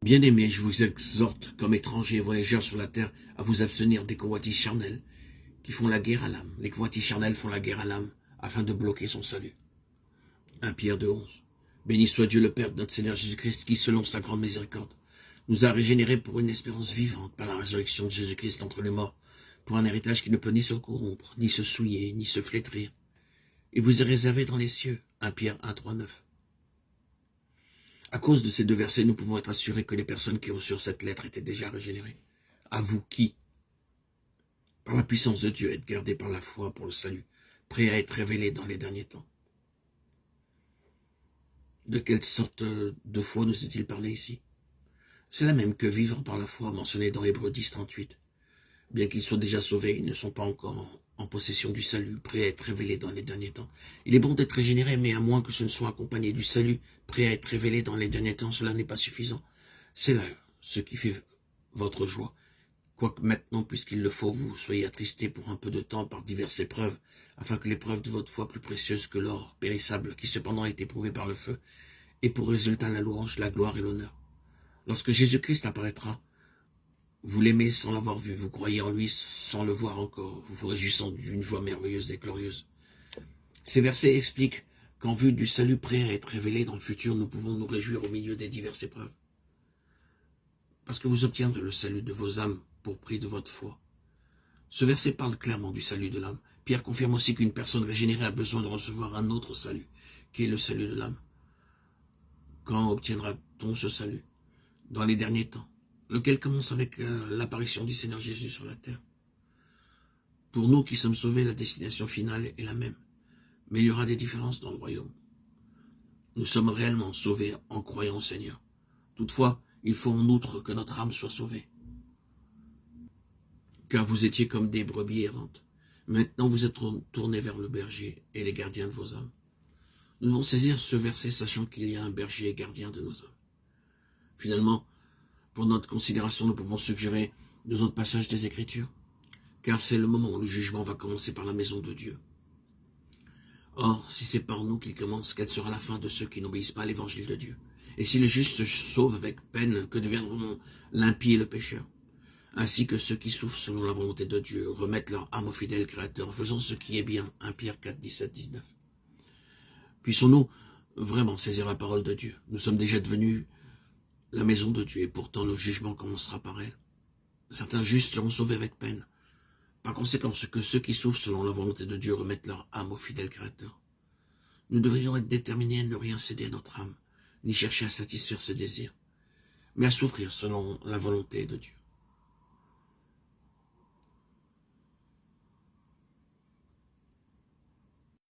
Bien-aimés, je vous exhorte, comme étrangers et voyageurs sur la terre, à vous abstenir des convoitises charnelles qui font la guerre à l'âme. Les convoitises charnelles font la guerre à l'âme afin de bloquer son salut. 1 Pierre 2,11. Béni soit Dieu le Père de notre Seigneur Jésus-Christ, qui, selon sa grande miséricorde, nous a régénérés pour une espérance vivante par la résurrection de Jésus-Christ entre les morts, pour un héritage qui ne peut ni se corrompre, ni se souiller, ni se flétrir. Et vous est réservé dans les cieux. 1 Pierre 1, 3, 9. À cause de ces deux versets, nous pouvons être assurés que les personnes qui reçurent cette lettre étaient déjà régénérées. À vous qui, par la puissance de Dieu, êtes gardés par la foi pour le salut, prêts à être révélés dans les derniers temps. De quelle sorte de foi nous est-il parlé ici? C'est la même que vivre par la foi mentionnée dans Hébreux 10, 38. Bien qu'ils soient déjà sauvés, ils ne sont pas encore en possession du salut, prêts à être révélés dans les derniers temps. Il est bon d'être régénéré, mais à moins que ce ne soit accompagné du salut, prêt à être révélé dans les derniers temps, cela n'est pas suffisant. C'est là ce qui fait votre joie. Quoique maintenant, puisqu'il le faut, vous soyez attristés pour un peu de temps par diverses épreuves, afin que l'épreuve de votre foi, plus précieuse que l'or périssable, qui cependant est éprouvé par le feu, ait pour résultat la louange, la gloire et l'honneur. Lorsque Jésus-Christ apparaîtra, vous l'aimez sans l'avoir vu, vous croyez en lui sans le voir encore, vous vous réjouissant d'une joie merveilleuse et glorieuse. Ces versets expliquent qu'en vue du salut prêt à être révélé dans le futur, nous pouvons nous réjouir au milieu des diverses épreuves. Parce que vous obtiendrez le salut de vos âmes pour prix de votre foi. Ce verset parle clairement du salut de l'âme. Pierre confirme aussi qu'une personne régénérée a besoin de recevoir un autre salut, qui est le salut de l'âme. Quand obtiendra-t-on ce salut? Dans les derniers temps, lequel commence avec l'apparition du Seigneur Jésus sur la terre. Pour nous qui sommes sauvés, la destination finale est la même, mais il y aura des différences dans le royaume. Nous sommes réellement sauvés en croyant au Seigneur. Toutefois, il faut en outre que notre âme soit sauvée. Car vous étiez comme des brebis errantes. Maintenant vous êtes tournés vers le berger et les gardiens de vos âmes. Nous devons saisir ce verset sachant qu'il y a un berger et gardien de nos âmes. Finalement, pour notre considération, nous pouvons suggérer deux autres passages des Écritures, car c'est le moment où le jugement va commencer par la maison de Dieu. Or, si c'est par nous qu'il commence, quelle sera la fin de ceux qui n'obéissent pas à l'évangile de Dieu? Et si le juste se sauve avec peine, que deviendront l'impie et le pécheur? Ainsi que ceux qui souffrent selon la volonté de Dieu remettent leur âme au fidèle Créateur en faisant ce qui est bien. 1 Pierre 4, 17, 19. Puissons-nous vraiment saisir la parole de Dieu? Nous sommes déjà devenus la maison de Dieu et pourtant le jugement commencera par elle. Certains justes seront sauvés avec peine. Par conséquent, que ceux qui souffrent selon la volonté de Dieu remettent leur âme au fidèle Créateur. Nous devrions être déterminés à ne rien céder à notre âme, ni chercher à satisfaire ses désirs, mais à souffrir selon la volonté de Dieu.